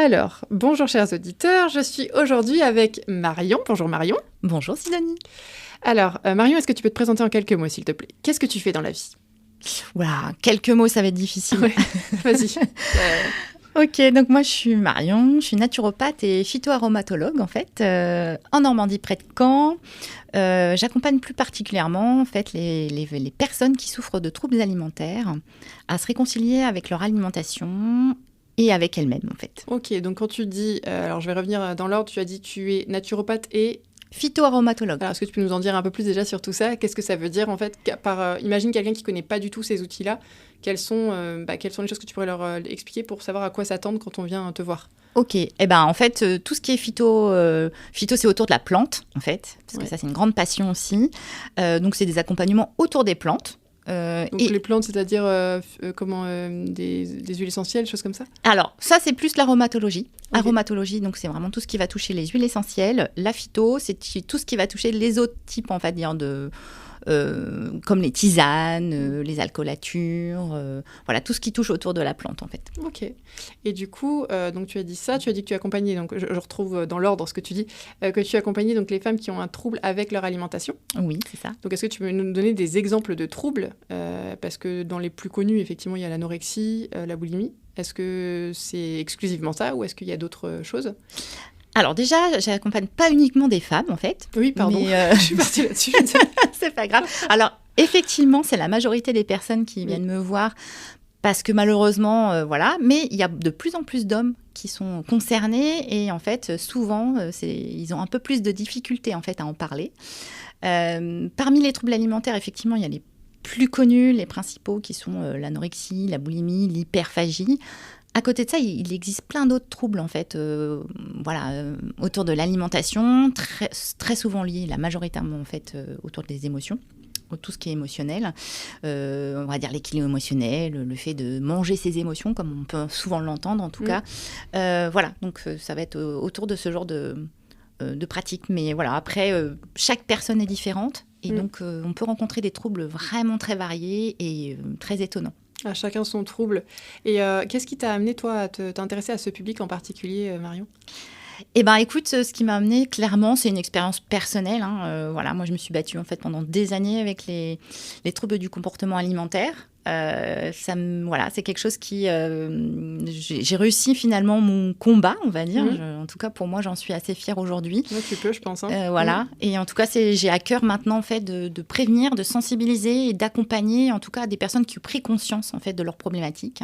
Alors, bonjour chers auditeurs, je suis aujourd'hui avec Marion. Bonjour Marion. Bonjour Sidonie. Alors, Marion, est-ce que tu peux te présenter en quelques mots, s'il te plaît? Qu'est-ce que tu fais dans la vie? Voilà, quelques mots, ça va être difficile. Ouais, vas-y. Ok, donc moi je suis Marion, je suis naturopathe et phytoaromatologue en fait, en Normandie près de Caen. J'accompagne plus particulièrement en fait les personnes qui souffrent de troubles alimentaires à se réconcilier avec leur alimentation et avec elles-mêmes en fait. Ok, donc quand tu dis, alors je vais revenir dans l'ordre, tu as dit tu es naturopathe et... Phytoaromatologue. Alors, est-ce que tu peux nous en dire un peu plus déjà sur tout ça? Qu'est-ce que ça veut dire en fait imagine quelqu'un qui ne connaît pas du tout ces outils-là. Quelles sont les choses que tu pourrais leur expliquer pour savoir à quoi s'attendre quand on vient te voir? Ok, en fait, tout ce qui est phyto, c'est autour de la plante, en fait, parce que ça, c'est une grande passion aussi. Donc, c'est des accompagnements autour des plantes. Donc, les plantes, c'est-à-dire des huiles essentielles, choses comme ça? Alors, ça, c'est plus l'aromatologie. Okay. Aromatologie, donc c'est vraiment tout ce qui va toucher les huiles essentielles. La phyto, c'est tout ce qui va toucher les autres types, on va dire, comme les tisanes, les alcoolatures, voilà, tout ce qui touche autour de la plante, en fait. Ok. Et du coup, donc tu as dit ça, tu as dit que tu accompagnais, donc je retrouve dans l'ordre ce que tu dis, que tu accompagnais donc les femmes qui ont un trouble avec leur alimentation. Oui, c'est ça. Donc est-ce que tu peux nous donner des exemples de troubles? Parce que dans les plus connus, effectivement, il y a l'anorexie, la boulimie. Est-ce que c'est exclusivement ça ou est-ce qu'il y a d'autres choses? Alors déjà, j'accompagne pas uniquement des femmes, en fait. Oui, pardon, je suis partie là-dessus. C'est pas grave. Alors, effectivement, c'est la majorité des personnes qui viennent me voir parce que malheureusement, voilà. Mais il y a de plus en plus d'hommes qui sont concernés et en fait, souvent, ils ont un peu plus de difficultés en fait à en parler. Parmi les troubles alimentaires, effectivement, il y a les plus connus, les principaux qui sont l'anorexie, la boulimie, l'hyperphagie. À côté de ça, il existe plein d'autres troubles en fait, autour de l'alimentation, très souvent liés, la majoritairement en fait, autour des émotions, tout ce qui est émotionnel. On va dire l'équilibre émotionnel, le fait de manger ses émotions, comme on peut souvent l'entendre en tout cas. Voilà, donc ça va être autour de ce genre de pratique. Mais voilà, après, chaque personne est différente et donc on peut rencontrer des troubles vraiment très variés et très étonnants. À chacun son trouble. Et qu'est-ce qui t'a amené, toi, à t'intéresser à ce public en particulier, Marion? Écoute, ce qui m'a amené, clairement, c'est une expérience personnelle. Voilà, moi, je me suis battue, en fait, pendant des années avec les troubles du comportement alimentaire. C'est quelque chose qui... j'ai réussi, finalement, mon combat, on va dire. En tout cas, pour moi, j'en suis assez fière aujourd'hui. Ouais, tu peux, je pense. Voilà. Et en tout cas, j'ai à cœur maintenant, en fait, de prévenir, de sensibiliser et d'accompagner, en tout cas, des personnes qui ont pris conscience, en fait, de leurs problématiques.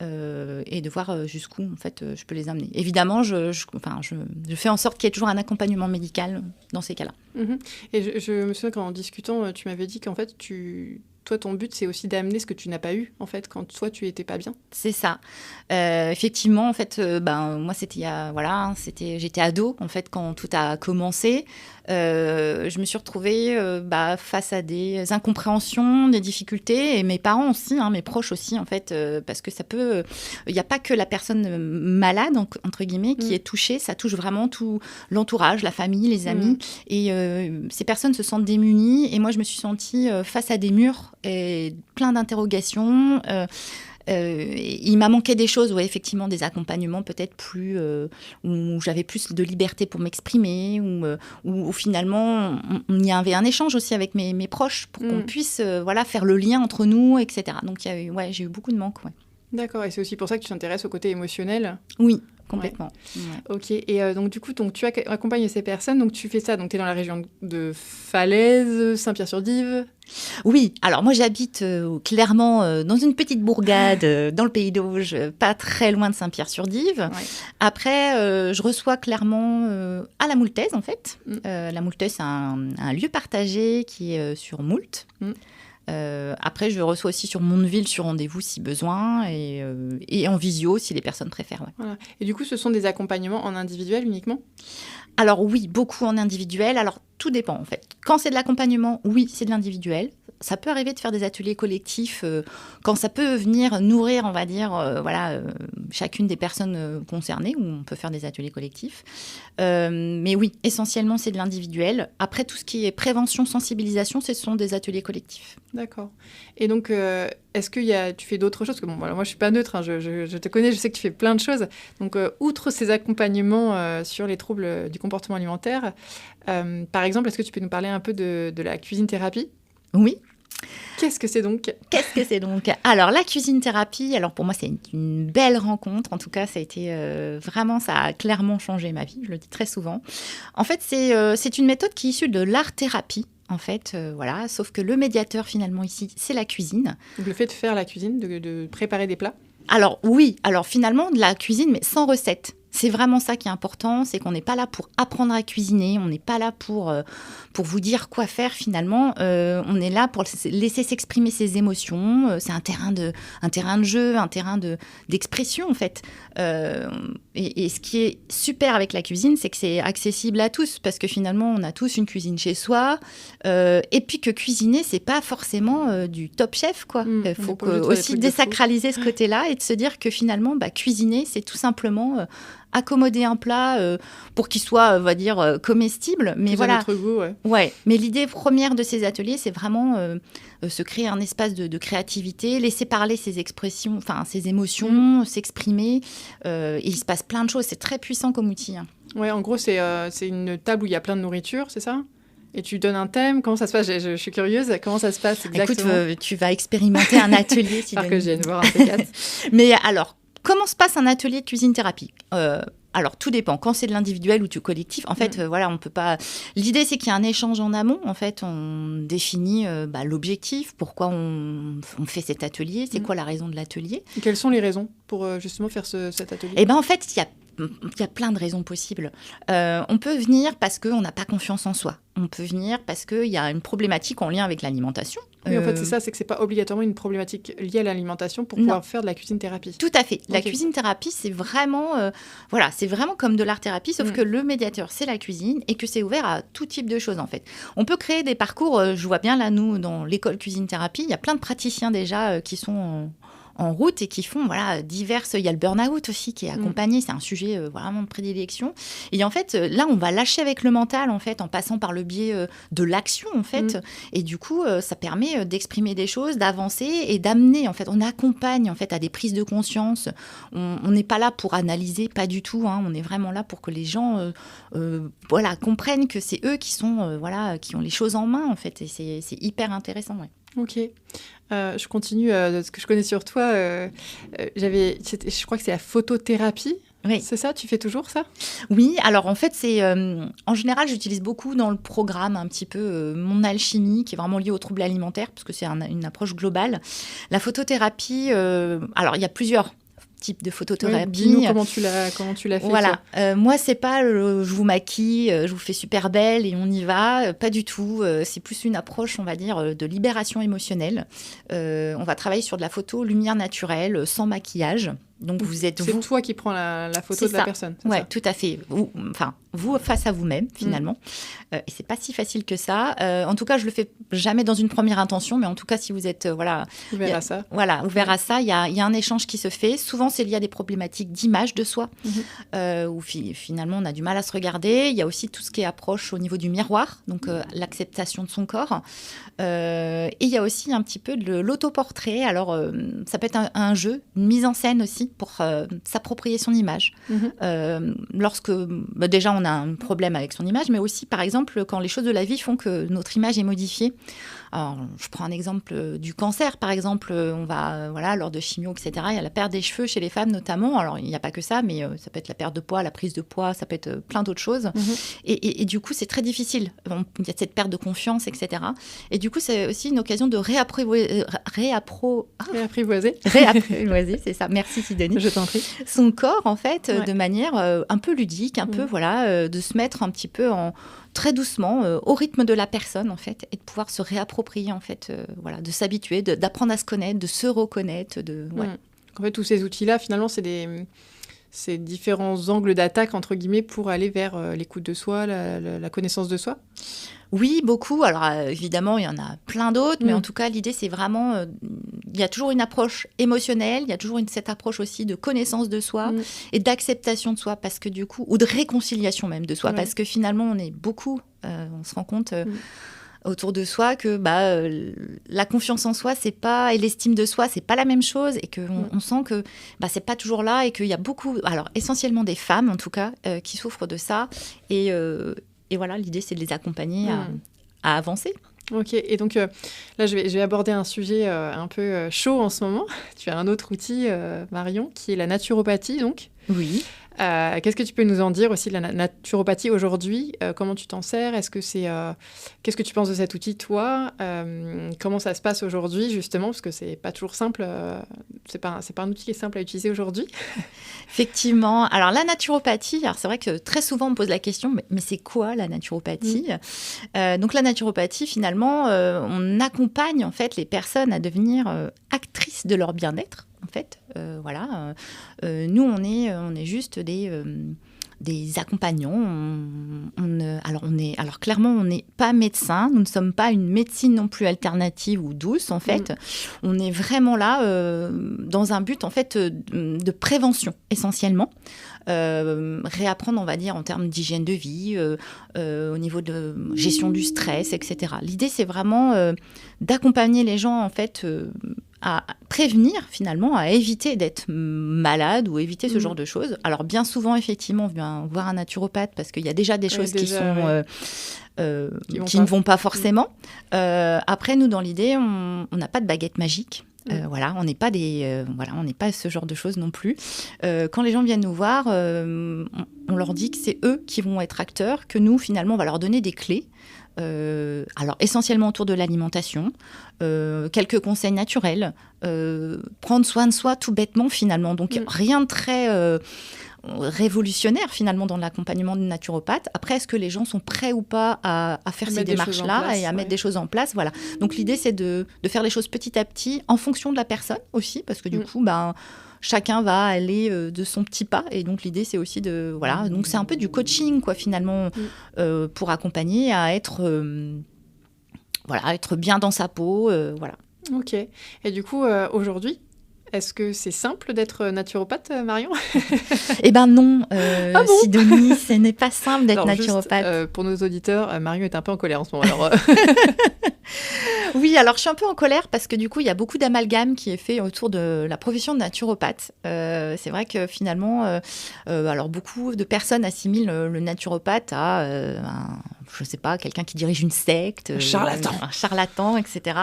Et de voir jusqu'où en fait je peux les amener. Évidemment, je fais en sorte qu'il y ait toujours un accompagnement médical dans ces cas-là. Et je me souviens qu'en discutant, tu m'avais dit qu'en fait, toi, ton but, c'est aussi d'amener ce que tu n'as pas eu, en fait, quand toi, tu n'étais pas bien. C'est ça. Effectivement, en fait, moi, j'étais ado, en fait, quand tout a commencé. Je me suis retrouvée face à des incompréhensions, des difficultés, et mes parents aussi, mes proches aussi, en fait, parce que il n'y a pas que la personne malade, entre guillemets, qui est touchée, ça touche vraiment tout l'entourage, la famille, les amis, et ces personnes se sentent démunies, et moi, je me suis sentie face à des murs, et plein d'interrogations, il m'a manqué des choses, effectivement, des accompagnements peut-être plus où j'avais plus de liberté pour m'exprimer, où finalement il y avait un échange aussi avec mes proches pour qu'on puisse faire le lien entre nous, etc. Donc j'ai eu beaucoup de manques. Ouais. D'accord, et c'est aussi pour ça que tu t'intéresses au côté émotionnel? Oui, complètement. Ouais. Ok, et donc du coup, tu accompagnes ces personnes, donc tu fais ça, donc tu es dans la région de Falaise, Saint-Pierre-sur-Dive? Oui, alors moi j'habite clairement dans une petite bourgade dans le Pays d'Auge, pas très loin de Saint-Pierre-sur-Dive. Ouais. Après, je reçois clairement à la Moultaise en fait. La Moultaise, c'est un lieu partagé qui est sur Moult. Après, je reçois aussi sur Mondeville sur rendez-vous si besoin et en visio si les personnes préfèrent. Ouais. Voilà. Et du coup, ce sont des accompagnements en individuel uniquement? Alors oui, beaucoup en individuel. Alors tout dépend en fait. Quand c'est de l'accompagnement, oui, c'est de l'individuel. ça peut arriver de faire des ateliers collectifs quand ça peut venir nourrir, on va dire, chacune des personnes concernées, où on peut faire des ateliers collectifs. Mais oui, essentiellement, c'est de l'individuel. Après, tout ce qui est prévention, sensibilisation, ce sont des ateliers collectifs. D'accord. Et donc, est-ce que tu fais d'autres choses? Parce que bon, voilà, moi, je suis pas neutre, hein, je te connais, je sais que tu fais plein de choses. Donc, outre ces accompagnements sur les troubles du comportement alimentaire, par exemple, est-ce que tu peux nous parler un peu de la cuisine-thérapie? Oui. Qu'est-ce que c'est donc? Alors, la cuisine-thérapie, alors pour moi, c'est une belle rencontre. En tout cas, ça a été vraiment, ça a clairement changé ma vie, je le dis très souvent. En fait, c'est une méthode qui est issue de l'art-thérapie. En fait, voilà, sauf que le médiateur, finalement, ici, c'est la cuisine. Donc, le fait de faire la cuisine, de préparer des plats? Alors, oui, alors finalement, de la cuisine, mais sans recette. C'est vraiment ça qui est important, c'est qu'on n'est pas là pour apprendre à cuisiner, on n'est pas là pour vous dire quoi faire finalement. On est là pour laisser s'exprimer ses émotions. C'est un terrain de jeu, un terrain d'expression en fait. Et ce qui est super avec la cuisine, c'est que c'est accessible à tous, parce que finalement, on a tous une cuisine chez soi. Et puis que cuisiner, c'est pas forcément du top chef, quoi. Il faut aussi désacraliser ce côté-là et de se dire que finalement, cuisiner, c'est tout simplement accommoder un plat pour qu'il soit, on va dire, comestible. Mais voilà. À notre goût, ouais. Ouais. Mais l'idée première de ces ateliers, c'est vraiment se créer un espace de créativité, laisser parler ses expressions, enfin ses émotions, s'exprimer. Et il se passe plein de choses. C'est très puissant comme outil. Hein. Ouais, en gros, c'est une table où il y a plein de nourriture, c'est ça? Et tu donnes un thème? Comment ça se passe? Je suis curieuse. Comment ça se passe exactement? Écoute, tu vas expérimenter un atelier. J'espère que je viens de voir un P4. Mais alors, comment se passe un atelier de cuisine-thérapie? Alors, tout dépend. Quand c'est de l'individuel ou du collectif, en fait, voilà, on peut pas... L'idée, c'est qu'il y a un échange en amont. En fait, on définit l'objectif, pourquoi on fait cet atelier, c'est quoi la raison de l'atelier. Et quelles sont les raisons pour justement faire cet atelier? Eh bien, en fait, il y a plein de raisons possibles. On peut venir parce qu'on n'a pas confiance en soi. On peut venir parce qu'il y a une problématique en lien avec l'alimentation. Oui, en fait, c'est ça, c'est que c'est pas obligatoirement une problématique liée à l'alimentation pour pouvoir faire de la cuisine-thérapie. Tout à fait. La cuisine-thérapie, c'est vraiment, c'est vraiment comme de l'art-thérapie, sauf que le médiateur, c'est la cuisine et que c'est ouvert à tout type de choses, en fait. On peut créer des parcours, je vois bien là, nous, dans l'école cuisine-thérapie, il y a plein de praticiens déjà qui sont... en route et qui font diverses... Il y a le burn-out aussi qui est accompagné, c'est un sujet vraiment de prédilection. Et en fait, là, on va lâcher avec le mental, en fait, en passant par le biais de l'action, en fait. Et du coup, ça permet d'exprimer des choses, d'avancer et d'amener, en fait. On accompagne, en fait, à des prises de conscience. On n'est pas là pour analyser, pas du tout. Hein. On est vraiment là pour que les gens comprennent que c'est eux qui sont, qui ont les choses en main, en fait. Et c'est hyper intéressant, ouais. Ok. Je continue de ce que je connais sur toi. Je crois que c'est la photothérapie. Oui. C'est ça? Tu fais toujours ça? Oui, alors en fait, c'est en général, j'utilise beaucoup dans le programme un petit peu mon alchimie, qui est vraiment liée aux troubles alimentaires, parce que c'est une approche globale. La photothérapie, alors il y a plusieurs type de photothérapie. Oui, dis-nous comment tu l'as fait. Voilà. Moi, c'est pas je vous maquille, je vous fais super belle et on y va. Pas du tout. C'est plus une approche, on va dire, de libération émotionnelle. On va travailler sur de la photo lumière naturelle, sans maquillage. Donc c'est toi qui prends la photo de la personne. Oui, tout à fait. Vous face à vous-même, finalement. Et c'est pas si facile que ça. En tout cas, je le fais jamais dans une première intention, mais en tout cas, si vous êtes ouvert à ça. Voilà, ouvert à ça, il y a un échange qui se fait. Souvent, c'est lié à des problématiques d'image de soi, où finalement, on a du mal à se regarder. Il y a aussi tout ce qui est approche au niveau du miroir, donc l'acceptation de son corps. Et il y a aussi un petit peu de l'autoportrait. Alors, ça peut être un jeu, une mise en scène aussi, pour s'approprier son image. Lorsque, déjà, on a un problème avec son image, mais aussi, par exemple, quand les choses de la vie font que notre image est modifiée. Alors, je prends un exemple du cancer, par exemple. On va, lors de chimio, etc., il y a la perte des cheveux chez les femmes, notamment. Alors, il n'y a pas que ça, mais ça peut être la perte de poids, la prise de poids, ça peut être plein d'autres choses. Et du coup, c'est très difficile. Il y a cette perte de confiance, etc. Et du coup, c'est aussi une occasion de réapprivoiser, c'est ça. Merci, Sidonie. Je t'en prie. Son corps, en fait, de manière un peu ludique, un peu, de se mettre un petit peu très doucement au rythme de la personne, en fait, et de pouvoir se réapproprier, en fait, de s'habituer, d'apprendre à se connaître, de se reconnaître. En fait, tous ces outils-là, finalement, c'est différents angles d'attaque, entre guillemets, pour aller vers l'écoute de soi, la connaissance de soi. Oui, beaucoup. Alors évidemment, il y en a plein d'autres, mais en tout cas, l'idée, c'est vraiment, il y a toujours une approche émotionnelle, il y a toujours cette approche aussi de connaissance de soi et d'acceptation de soi, parce que du coup, ou de réconciliation même de soi, parce que finalement, on est beaucoup, on se rend compte autour de soi que la confiance en soi, c'est pas, et l'estime de soi, c'est pas la même chose, et qu'on sent que c'est pas toujours là, et qu'il y a beaucoup, alors essentiellement des femmes en tout cas, qui souffrent de ça, et voilà, l'idée, c'est de les accompagner à avancer. Ok, et donc là, je vais aborder un sujet un peu chaud en ce moment. Tu as un autre outil, Marion, qui est la naturopathie, donc. Oui. Qu'est-ce que tu peux nous en dire aussi de la naturopathie aujourd'hui? Comment tu t'en sers? Qu'est-ce que tu penses de cet outil, toi? Comment ça se passe aujourd'hui, justement? Parce que c'est pas toujours simple. C'est pas un outil qui est simple à utiliser aujourd'hui. Effectivement. Alors, la naturopathie, alors c'est vrai que très souvent, on me pose la question, mais c'est quoi la naturopathie? Donc, la naturopathie, finalement, on accompagne en fait les personnes à devenir actrices de leur bien-être. En fait, voilà. Nous, on est juste des accompagnants. Alors clairement, on n'est pas médecin. Nous ne sommes pas une médecine non plus alternative ou douce, en fait. On est vraiment là dans un but, en fait, de prévention, essentiellement. Réapprendre, on va dire, en termes d'hygiène de vie, au niveau de gestion du stress, etc. L'idée, c'est vraiment d'accompagner les gens, en fait, à prévenir, finalement, à éviter d'être malade ou éviter ce genre de choses. Alors, bien souvent, effectivement, on vient voir un naturopathe parce qu'il y a déjà des choses qui ne vont pas forcément. Après, nous, dans l'idée, on n'a pas de baguette magique. Voilà, on n'est pas on n'est pas ce genre de choses non plus. Quand les gens viennent nous voir, on leur dit que c'est eux qui vont être acteurs, que nous, finalement, on va leur donner des clés. Alors essentiellement autour de l'alimentation, quelques conseils naturels, prendre soin de soi tout bêtement finalement. Donc rien de très révolutionnaire finalement dans l'accompagnement de naturopathe. Après, est-ce que les gens sont prêts ou pas à faire ces démarches-là et à mettre des choses en place? Voilà. Donc l'idée, c'est de faire les choses petit à petit en fonction de la personne aussi, parce que du coup, chacun va aller de son petit pas. Et donc, l'idée, c'est aussi de... Voilà, donc c'est un peu du coaching, quoi, finalement, pour accompagner à être bien dans sa peau, voilà. Ok. Et du coup, aujourd'hui, est-ce que c'est simple d'être naturopathe, Marion? Eh ben non, Sidonie, ce n'est pas simple d'être naturopathe. Juste, pour nos auditeurs, Marion est un peu en colère en ce moment. Alors, Oui, alors je suis un peu en colère parce que du coup, il y a beaucoup d'amalgame qui est fait autour de la profession de naturopathe. C'est vrai que finalement, alors beaucoup de personnes assimilent le naturopathe à, je sais pas, quelqu'un qui dirige une secte, un charlatan, etc.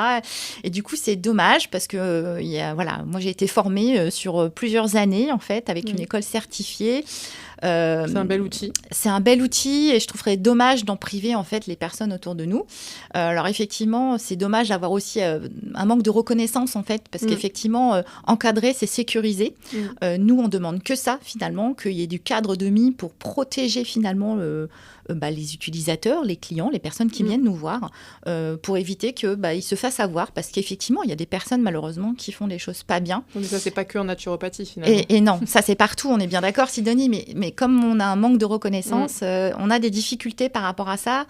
Et du coup, c'est dommage parce que moi j'ai été formée sur plusieurs années en fait avec une école certifiée. C'est un bel outil. C'est un bel outil et je trouverais dommage d'en priver en fait les personnes autour de nous. Alors effectivement, c'est dommage d'avoir aussi un manque de reconnaissance en fait, parce qu'effectivement, encadrer, c'est sécuriser. Nous, on demande que ça finalement, qu'il y ait du cadre de mise pour protéger finalement les utilisateurs, les clients, les personnes qui viennent nous voir, pour éviter qu'ils se fassent avoir, parce qu'effectivement, il y a des personnes malheureusement qui font des choses pas bien. Mais ça, c'est pas que en naturopathie finalement. Et non, ça c'est partout, on est bien d'accord, Sidonie, mais comme on a un manque de reconnaissance, on a des difficultés par rapport à ça.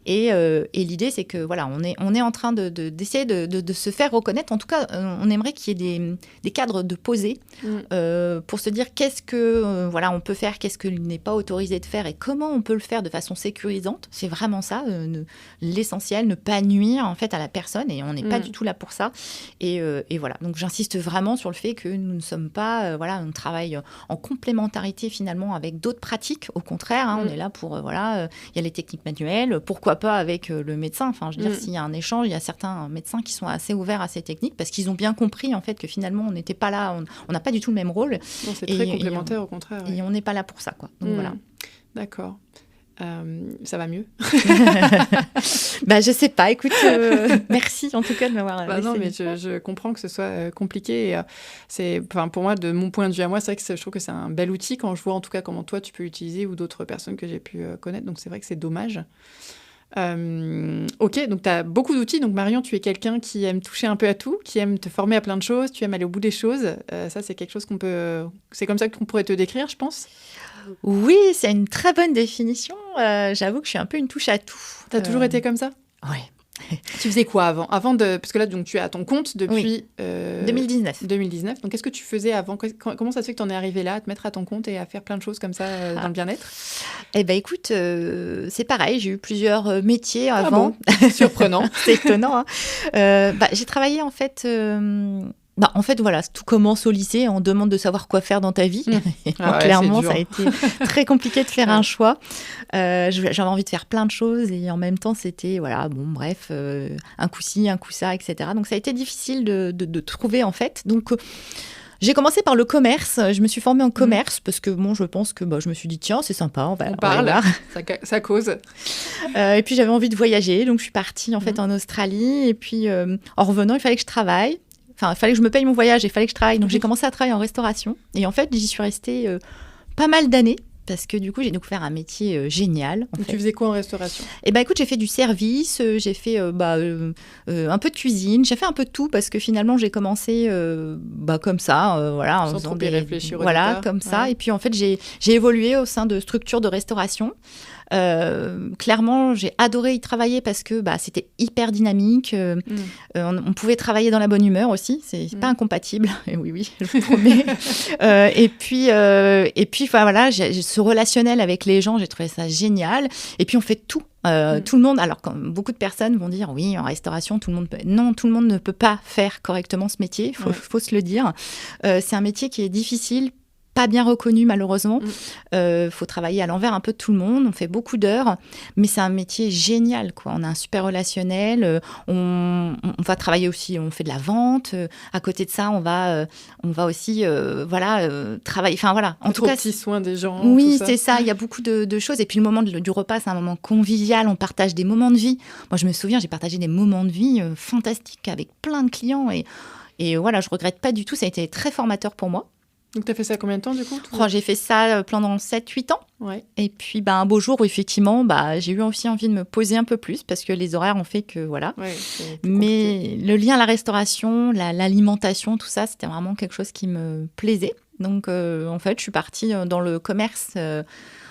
Et l'idée, c'est que voilà, on est en train d'essayer de se faire reconnaître. En tout cas, on aimerait qu'il y ait des cadres de poser pour se dire qu'est-ce que on peut faire, qu'est-ce que n'est pas autorisé de faire et comment on peut le faire de façon sécurisante. C'est vraiment ça, l'essentiel, ne pas nuire en fait à la personne, et on n'est pas du tout là pour ça. Et voilà, donc j'insiste vraiment sur le fait que nous ne sommes pas, on travaille en complémentarité finalement avec d'autres pratiques. Au contraire, on est là pour, il y a les techniques manuelles, pourquoi pas avec le médecin. Enfin, je veux dire, s'il y a un échange, il y a certains médecins qui sont assez ouverts à ces techniques parce qu'ils ont bien compris en fait que finalement on n'était pas là, on n'a pas du tout le même rôle. Non, c'est très complémentaire au contraire. Et on n'est pas là pour ça, quoi. Donc voilà. D'accord. Ça va mieux? Je sais pas, écoute, merci en tout cas de m'avoir non, mais je comprends que ce soit compliqué. Et, pour moi, de mon point de vue à moi, c'est vrai que je trouve que c'est un bel outil quand je vois en tout cas comment toi tu peux l'utiliser ou d'autres personnes que j'ai pu connaître. Donc c'est vrai que c'est dommage. Ok, donc tu as beaucoup d'outils. Donc Marion, tu es quelqu'un qui aime toucher un peu à tout, qui aime te former à plein de choses, tu aimes aller au bout des choses. Ça, c'est quelque chose c'est comme ça qu'on pourrait te décrire, je pense. Oui, c'est une très bonne définition. J'avoue que je suis un peu une touche à tout. Tu as toujours été comme ça? Ouais. Tu faisais quoi avant? Parce que là, donc, tu es à ton compte depuis 2019. Donc, qu'est-ce que tu faisais avant? Comment ça se fait que tu en es arrivée là, à te mettre à ton compte et à faire plein de choses comme ça dans le bien-être? Eh bien, écoute, c'est pareil. J'ai eu plusieurs métiers avant. Ah bon? Surprenant. C'est étonnant. J'ai travaillé en fait... voilà, tout commence au lycée. On demande de savoir quoi faire dans ta vie. Clairement, ça a été très compliqué de faire un choix. J'avais envie de faire plein de choses et en même temps, c'était, un coup ci, un coup ça, etc. Donc, ça a été difficile de trouver, en fait. Donc, j'ai commencé par le commerce. Je me suis formée en commerce parce que, je pense que je me suis dit, tiens, c'est sympa, on parle, ça cause. Et puis, j'avais envie de voyager. Donc, je suis partie, en fait, en Australie. Et puis, en revenant, il fallait que je travaille. Enfin, il fallait que je me paye mon voyage et il fallait que je travaille. Donc, j'ai commencé à travailler en restauration. Et en fait, j'y suis restée pas mal d'années parce que du coup, j'ai découvert un métier génial. Tu faisais quoi en restauration? Eh bien, écoute, j'ai fait du service, j'ai fait un peu de cuisine, j'ai fait un peu de tout parce que finalement, j'ai commencé comme ça, en sans trop y réfléchir au départ. Comme ça. Et puis, en fait, j'ai évolué au sein de structures de restauration. Clairement, j'ai adoré y travailler parce que c'était hyper dynamique. On pouvait travailler dans la bonne humeur aussi. C'est pas incompatible. Et oui, je vous promets. Et puis, ce relationnel avec les gens, j'ai trouvé ça génial. Et puis, on fait tout. Tout le monde, alors quand beaucoup de personnes vont dire oui, en restauration, tout le monde peut. Non, tout le monde ne peut pas faire correctement ce métier. Faut se le dire. C'est un métier qui est difficile, pas bien reconnu malheureusement. Faut travailler à l'envers un peu de tout le monde. On fait beaucoup d'heures, mais c'est un métier génial, quoi. On a un super relationnel. On va travailler aussi. On fait de la vente. À côté de ça, on va aussi travailler. Enfin voilà. En tout cas, petit soin des gens. Oui, c'est ça. Il y a beaucoup de choses. Et puis le moment du repas, c'est un moment convivial. On partage des moments de vie. Moi, je me souviens, j'ai partagé des moments de vie fantastiques avec plein de clients et voilà, je regrette pas du tout. Ça a été très formateur pour moi. Donc, tu as fait ça combien de temps, du coup? J'ai fait ça pendant 7-8 ans. Ouais. Et puis, un beau jour où, effectivement, j'ai eu aussi envie de me poser un peu plus parce que les horaires ont fait que, voilà. Ouais, mais le lien à la restauration, l'alimentation, tout ça, c'était vraiment quelque chose qui me plaisait. Donc, en fait, je suis partie dans le commerce...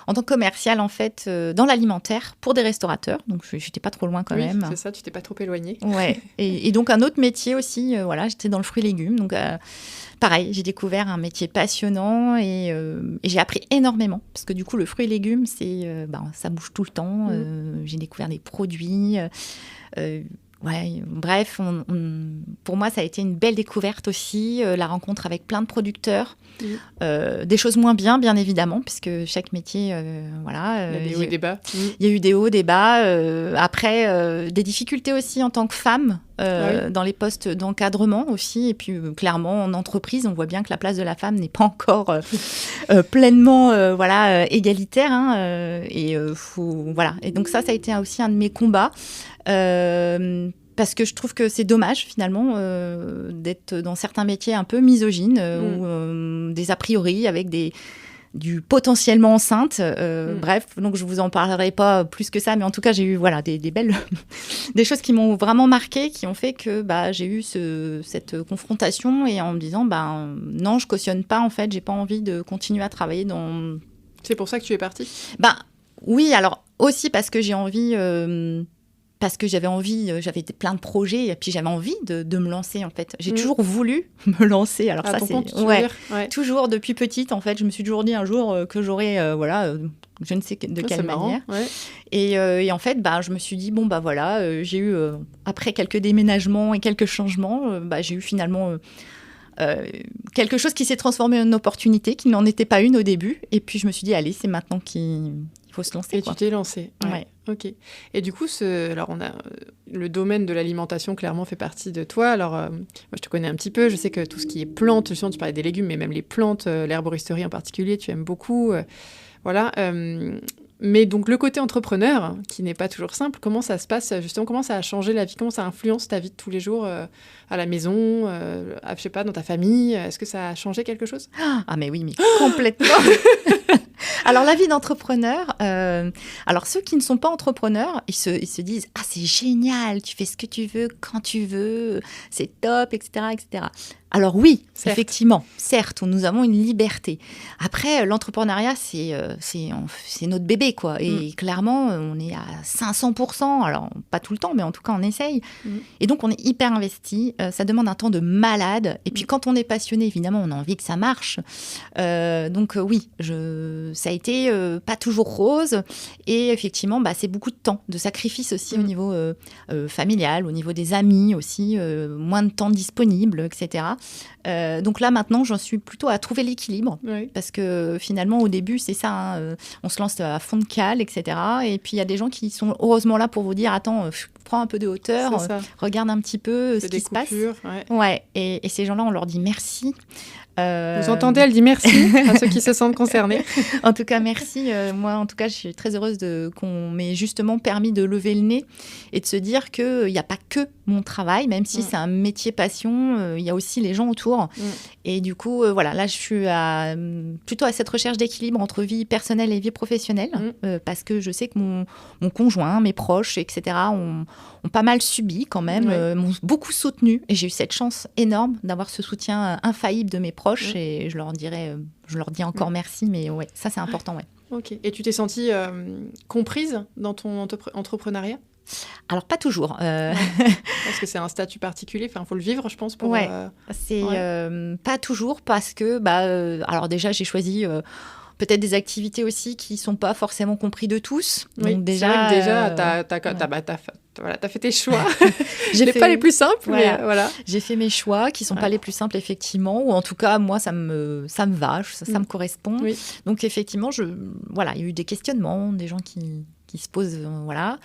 en tant que commerciale, en fait, dans l'alimentaire pour des restaurateurs. Donc, je n'étais pas trop loin quand même. Oui, c'est ça, tu t'es pas trop éloignée. Ouais. Et donc, un autre métier aussi, j'étais dans le fruit et légumes. Donc, pareil, j'ai découvert un métier passionnant et j'ai appris énormément. Parce que du coup, le fruit et légumes, ça bouge tout le temps. J'ai découvert des produits. Bref, pour moi, ça a été une belle découverte aussi, la rencontre avec plein de producteurs. Des choses moins bien évidemment, puisque chaque métier, il y a des hauts et des bas. Il y a eu des hauts, des bas. Après, des difficultés aussi en tant que femme, dans les postes d'encadrement aussi. Et puis, clairement, en entreprise, on voit bien que la place de la femme n'est pas encore pleinement égalitaire. Et donc ça a été aussi un de mes combats. Parce que je trouve que c'est dommage finalement d'être dans certains métiers un peu misogynes ou des a priori avec du potentiellement enceinte. Bref, donc je vous en parlerai pas plus que ça, mais en tout cas j'ai eu des belles des choses qui m'ont vraiment marquée, qui ont fait que j'ai eu cette confrontation et en me disant non, je cautionne pas, en fait, j'ai pas envie de continuer à travailler dans... C'est pour ça que tu es partie? Oui, alors aussi parce que j'ai envie... parce que j'avais plein de projets et puis j'avais envie de me lancer, en fait. J'ai toujours voulu me lancer. Alors ça, c'est toujours depuis petite, en fait. Je me suis toujours dit un jour que j'aurais, je ne sais de quelle manière. Ouais. Et en fait, je me suis dit, j'ai eu, après quelques déménagements et quelques changements, j'ai eu finalement... quelque chose qui s'est transformé en une opportunité, qui n'en était pas une au début. Et puis je me suis dit, allez, c'est maintenant qu'il faut se lancer. Et tu t'es lancée. Ouais. Ok. Et du coup, alors on a le domaine de l'alimentation clairement fait partie de toi. Alors moi, je te connais un petit peu. Je sais que tout ce qui est plantes, justement, tu parlais des légumes, mais même les plantes, l'herboristerie en particulier, tu aimes beaucoup. Voilà. Mais donc le côté entrepreneur, qui n'est pas toujours simple, comment ça se passe justement? Comment ça a changé la vie? Comment ça influence ta vie de tous les jours à la maison, je sais pas, dans ta famille? Est-ce que ça a changé quelque chose? Ah mais oui, mais complètement. Alors, la vie d'entrepreneur, alors ceux qui ne sont pas entrepreneurs, ils se disent « Ah, c'est génial, tu fais ce que tu veux, quand tu veux, c'est top, etc. etc. » Alors oui, Certes. effectivement, certes, nous avons une liberté. Après, l'entrepreneuriat, c'est notre bébé, quoi. Et clairement, on est à 500%. Alors, pas tout le temps, mais en tout cas, on essaye. Et donc, on est hyper investi. Ça demande un temps de malade. Et puis, quand on est passionné, évidemment, on a envie que ça marche. Donc, oui, ça a été pas toujours rose. Et effectivement, c'est beaucoup de temps, de sacrifice aussi au niveau familial, au niveau des amis aussi, moins de temps disponible, etc. Donc là, maintenant, j'en suis plutôt à trouver l'équilibre. Oui. Parce que finalement, au début, c'est ça. On se lance à fond de cale, etc. Et puis, il y a des gens qui sont heureusement là pour vous dire « Attends, prends un peu de hauteur, regarde un petit peu ce qui se passe. » Ouais. Et ces gens-là, on leur dit merci. Vous entendez, elle dit merci à ceux qui se sentent concernés. En tout cas, merci. Moi, en tout cas, je suis très heureuse qu'on m'ait justement permis de lever le nez et de se dire qu'il n'y a pas que mon travail, même si c'est un métier passion, il y a aussi les gens autour. Et du coup, voilà, là, je suis plutôt à cette recherche d'équilibre entre vie personnelle et vie professionnelle, parce que je sais que mon conjoint, mes proches, etc., ont pas mal subi quand même, m'ont beaucoup soutenu. Et j'ai eu cette chance énorme d'avoir ce soutien infaillible de mes proches. Et je leur dis encore merci, mais ouais, ça, c'est important, ouais. Ok. Et tu t'es sentie comprise dans ton entrepreneuriat ? Alors, pas toujours. Parce que c'est un statut particulier, il faut le vivre, je pense. C'est pas toujours parce que, alors déjà, j'ai choisi peut-être des activités aussi qui ne sont pas forcément comprises de tous. Oui, donc déjà, t'as fait tes choix. Pas les plus simples, mais voilà. J'ai fait mes choix qui ne sont pas les plus simples, effectivement, ou en tout cas, moi, ça me va, ça me correspond. Oui. Donc, effectivement, il y a eu des questionnements, des gens qui se posent, voilà.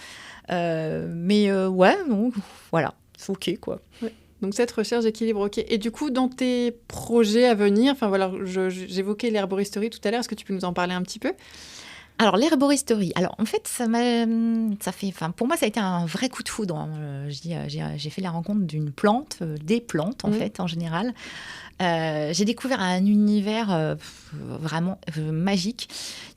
Donc, voilà, c'est OK, quoi. Ouais. Donc, cette recherche d'équilibre, OK. Et du coup, dans tes projets à venir, j'évoquais l'herboristerie tout à l'heure, est-ce que tu peux nous en parler un petit peu ? Alors, l'herboristerie, en fait, pour moi, ça a été un vrai coup de foudre. J'ai fait la rencontre d'une plante, des plantes, en fait, en général. J'ai découvert un univers vraiment magique.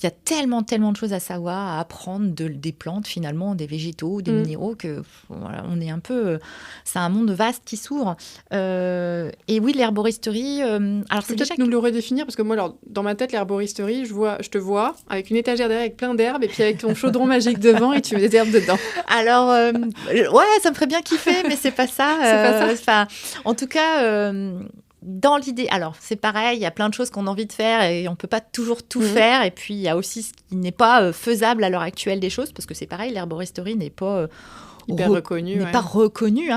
Il y a tellement de choses à savoir, à apprendre des plantes, finalement, des végétaux, des minéraux, que on est un peu... c'est un monde vaste qui s'ouvre. Et oui, l'herboristerie... alors c'est peut-être nous le redéfinir, parce que moi, dans ma tête, l'herboristerie, je te vois avec une étagère derrière avec plein d'herbes, et puis avec ton chaudron magique devant, et tu mets des herbes dedans. Alors, ça me ferait bien kiffer, mais c'est pas ça. C'est pas ça. En tout cas... dans l'idée, alors c'est pareil, il y a plein de choses qu'on a envie de faire et on ne peut pas toujours tout faire. Et puis, il y a aussi ce qui n'est pas faisable à l'heure actuelle des choses, parce que c'est pareil, l'herboristerie n'est pas... reconnue. Pas reconnue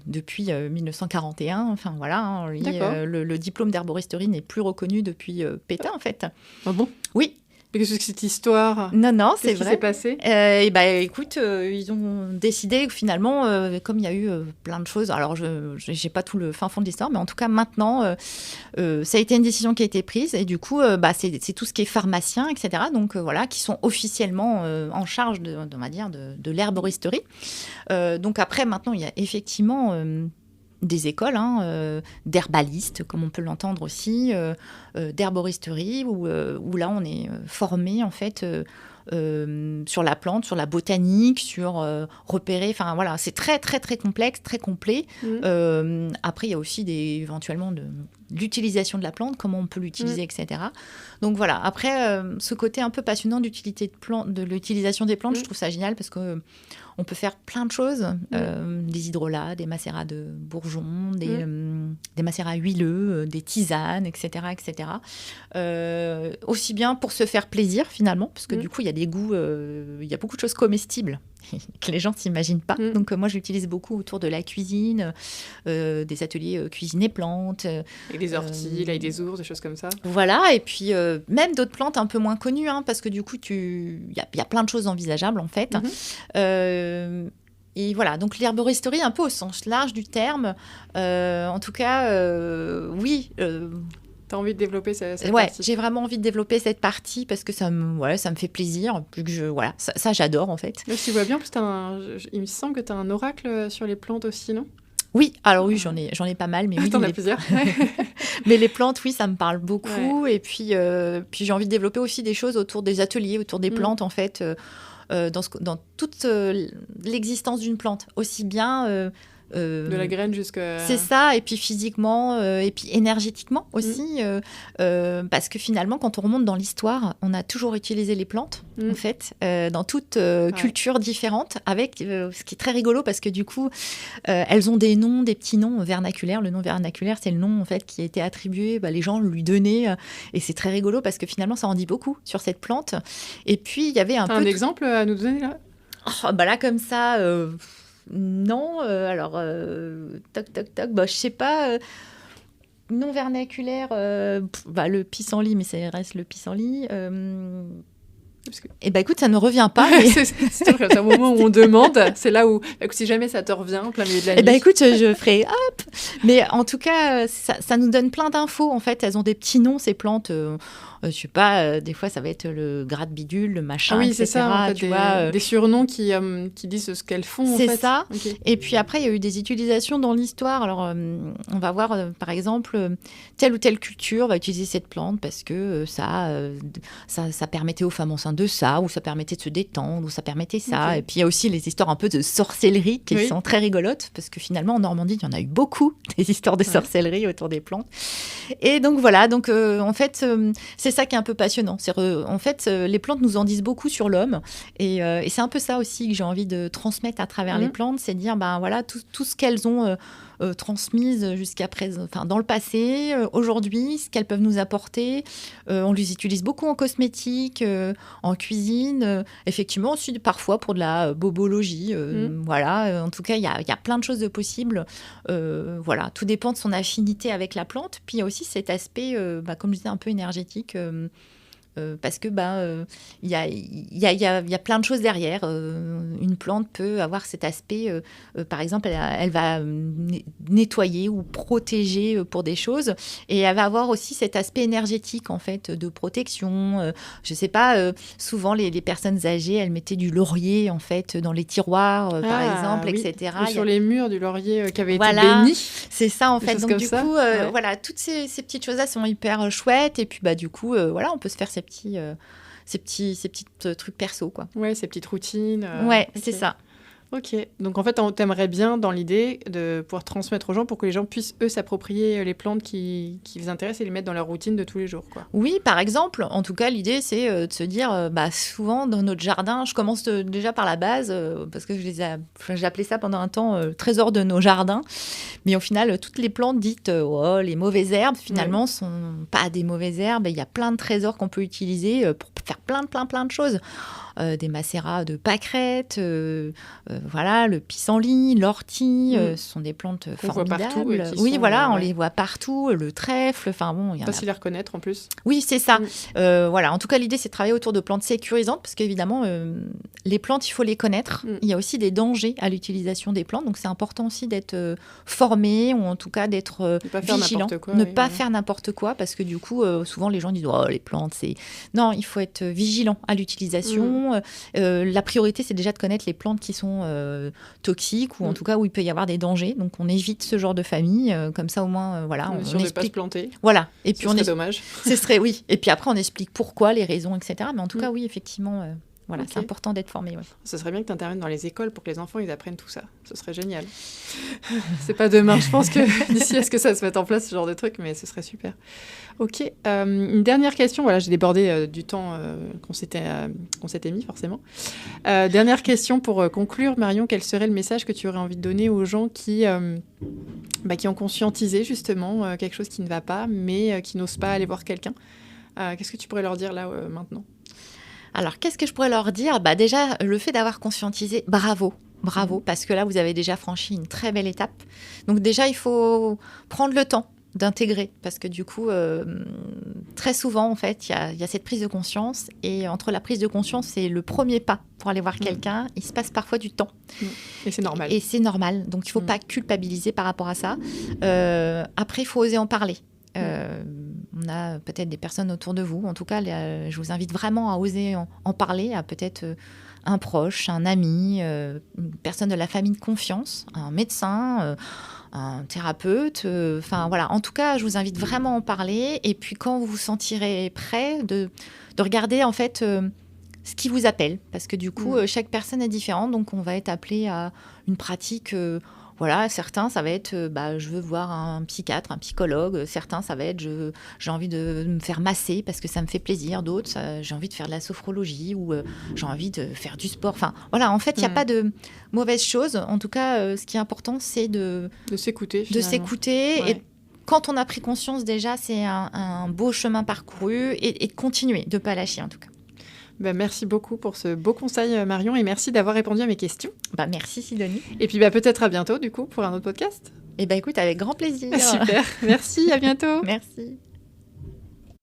depuis 1941. Enfin, voilà, le diplôme d'herboristerie n'est plus reconnu depuis Pétain, en fait. Ah bon ? Oui. Qu'est-ce que cette histoire ? Non, c'est vrai. Qu'est-ce qui s'est passé ? Écoute, ils ont décidé que finalement, comme il y a eu plein de choses, alors je n'ai pas tout le fin fond de l'histoire, mais en tout cas maintenant, ça a été une décision qui a été prise et du coup, c'est tout ce qui est pharmacien, etc. Donc voilà, qui sont officiellement en charge on va dire, de l'herboristerie. Donc après, maintenant, il y a effectivement... des écoles d'herbalistes, comme on peut l'entendre aussi, d'herboristerie, où là, on est formé, en fait, sur la plante, sur la botanique, sur repérer... Enfin, voilà, c'est très, très, très complexe, très complet. Après, il y a aussi éventuellement l'utilisation de la plante, comment on peut l'utiliser, etc. Donc, voilà. Après, ce côté un peu passionnant de l'utilisation des plantes, je trouve ça génial parce que on peut faire plein de choses, des hydrolats, des macérats de bourgeons, des macérats huileux, des tisanes, etc. etc. Aussi bien pour se faire plaisir, finalement, parce que du coup, il y a des goûts, il y a beaucoup de choses comestibles que les gens ne s'imaginent pas. Donc, moi, j'utilise beaucoup autour de la cuisine, des ateliers cuisine et plantes. Et des orties, l'ail des ours, des choses comme ça. Voilà, et puis même d'autres plantes un peu moins connues, parce que du coup, il y a plein de choses envisageables, en fait. Et voilà, donc l'herboristerie, un peu au sens large du terme. En tout cas, oui... T'as envie de développer cette partie. J'ai vraiment envie de développer cette partie parce que ça me fait plaisir. Plus que ça j'adore en fait. Là, tu vois bien, il me semble que tu as un oracle sur les plantes aussi, non ? Oui, alors oui, j'en ai pas mal, mais oui, T'en as plusieurs. mais les plantes, oui, ça me parle beaucoup. Ouais. Et puis j'ai envie de développer aussi des choses autour des ateliers, autour des plantes, en fait, dans toute l'existence d'une plante, aussi bien. De la graine jusqu'à... C'est ça, et puis physiquement, et puis énergétiquement aussi, parce que finalement, quand on remonte dans l'histoire, on a toujours utilisé les plantes, en fait, dans toute culture différente, avec ce qui est très rigolo, parce que du coup, elles ont des noms, des petits noms vernaculaires. Le nom vernaculaire, c'est le nom en fait qui a été attribué, les gens lui donnaient, et c'est très rigolo parce que finalement, ça en dit beaucoup sur cette plante. Et puis, il y avait un exemple à nous donner là? Là, comme ça... Non, alors, toc, toc, toc, je sais pas, non vernaculaire, le pissenlit, mais ça reste le pissenlit. Écoute, ça ne revient pas. Mais... c'est un moment où on demande, c'est là où, si jamais ça te revient en plein milieu de la nuit. Écoute, je ferai hop. Mais en tout cas, ça nous donne plein d'infos. En fait, elles ont des petits noms, ces plantes. Je sais pas, des fois, ça va être le gratte-bidule, le machin, etc. C'est ça, en fait, des surnoms qui disent ce qu'elles font, C'est ça. Okay. Et puis après, il y a eu des utilisations dans l'histoire. Alors, on va voir, par exemple, telle ou telle culture va utiliser cette plante parce que ça permettait aux femmes enceintes de ça, ou ça permettait de se détendre, ou ça permettait ça. Okay. Et puis, il y a aussi les histoires un peu de sorcellerie qui sont très rigolotes, parce que finalement, en Normandie, il y en a eu beaucoup, des histoires de sorcellerie autour des plantes. Et donc, voilà. Donc, en fait, c'est ça qui est un peu passionnant. En fait, les plantes nous en disent beaucoup sur l'homme. Et c'est un peu ça aussi que j'ai envie de transmettre à travers les plantes, c'est de dire, voilà, tout ce qu'elles ont transmises jusqu'à présent, enfin, dans le passé, aujourd'hui, ce qu'elles peuvent nous apporter. On les utilise beaucoup en cosmétique, en cuisine, effectivement aussi parfois pour de la bobologie. Voilà, en tout cas, il y a plein de choses de possibles. Voilà, tout dépend de son affinité avec la plante. Puis il y a aussi cet aspect, comme je disais, un peu énergétique. Parce que y a plein de choses derrière. Une plante peut avoir cet aspect, par exemple, elle va nettoyer ou protéger pour des choses, et elle va avoir aussi cet aspect énergétique en fait de protection. Je sais pas, souvent les personnes âgées, elles mettaient du laurier en fait dans les tiroirs, par exemple, etc. Ou sur les murs du laurier qui avait été béni. C'est ça en fait. Donc du coup, voilà, toutes ces petites choses-là sont hyper chouettes, et puis du coup, voilà, on peut se faire ces petits trucs perso, quoi. Ouais, ces petites routines. Ouais, okay. C'est ça. Ok, donc en fait, on t'aimerait bien dans l'idée de pouvoir transmettre aux gens pour que les gens puissent, eux, s'approprier les plantes qui les intéressent et les mettre dans leur routine de tous les jours, quoi. Oui, par exemple, en tout cas, l'idée, c'est de se dire, souvent, dans notre jardin, je commence déjà par la base, parce que j'ai appelé ça pendant un temps trésor de nos jardins, mais au final, toutes les plantes dites, les mauvaises herbes, finalement, sont pas des mauvaises herbes, et il y a plein de trésors qu'on peut utiliser pour faire plein de choses. Des macérats de pâquerettes, voilà, le pissenlit, l'ortie, ce sont des plantes formidables. On voit partout. On les voit partout, le trèfle, enfin bon, il y en a. Facile à reconnaître en plus. Oui, c'est ça. Voilà, en tout cas, l'idée, c'est de travailler autour de plantes sécurisantes, parce qu'évidemment, les plantes, il faut les connaître. Il y a aussi des dangers à l'utilisation des plantes, donc c'est important aussi d'être formé, ou en tout cas d'être vigilant. Ne pas faire n'importe quoi, parce que du coup, souvent, les gens disent, les plantes, c'est... Non, il faut être vigilant à l'utilisation. La priorité, c'est déjà de connaître les plantes qui sont toxiques, ou en tout cas où il peut y avoir des dangers. Donc, on évite ce genre de famille. Comme ça, au moins, voilà, on explique. De pas se planter. Voilà. Et puis, ce serait dommage. Ce serait, oui. Et puis après, on explique pourquoi, les raisons, etc. Mais en tout cas, oui, effectivement... Voilà, c'est important d'être formé. Ouais. Ce serait bien que tu interviennes dans les écoles pour que les enfants ils apprennent tout ça. Ce serait génial. C'est pas demain, je pense que d'ici à ce que ça se mette en place, ce genre de truc, mais ce serait super. Ok, une dernière question. Voilà, j'ai débordé du temps qu'on s'était mis, forcément. Dernière question pour conclure. Marion, quel serait le message que tu aurais envie de donner aux gens qui ont conscientisé justement quelque chose qui ne va pas, mais qui n'osent pas aller voir quelqu'un? Qu'est-ce que tu pourrais leur dire là maintenant? Alors, qu'est-ce que je pourrais leur dire ? Déjà, le fait d'avoir conscientisé, bravo, parce que là, vous avez déjà franchi une très belle étape. Donc déjà, il faut prendre le temps d'intégrer, parce que du coup, très souvent, en fait, il y a cette prise de conscience, et entre la prise de conscience et le premier pas pour aller voir quelqu'un, il se passe parfois du temps. Et c'est normal. Et c'est normal, donc il ne faut pas culpabiliser par rapport à ça. Après, il faut oser en parler. On a peut-être des personnes autour de vous. En tout cas, je vous invite vraiment à oser en parler à peut-être un proche, un ami, une personne de la famille de confiance, un médecin, un thérapeute. Voilà. En tout cas, je vous invite vraiment à en parler. Et puis, quand vous vous sentirez prêt, de regarder en fait ce qui vous appelle. Parce que du coup, chaque personne est différente. Donc, on va être appelé à une pratique. Voilà, certains, ça va être, je veux voir un psychiatre, un psychologue. Certains, ça va être, j'ai envie de me faire masser parce que ça me fait plaisir. D'autres, j'ai envie de faire de la sophrologie ou j'ai envie de faire du sport. Enfin, voilà, en fait, il n'y a pas de mauvaise chose. En tout cas, ce qui est important, c'est de s'écouter. De s'écouter. Ouais. Et quand on a pris conscience, déjà, c'est un beau chemin parcouru et de continuer, de ne pas lâcher, en tout cas. Merci beaucoup pour ce beau conseil, Marion, et merci d'avoir répondu à mes questions. Merci, Sidonie. Et puis peut-être à bientôt, du coup, pour un autre podcast. Écoute, avec grand plaisir. Super, merci, à bientôt. Merci.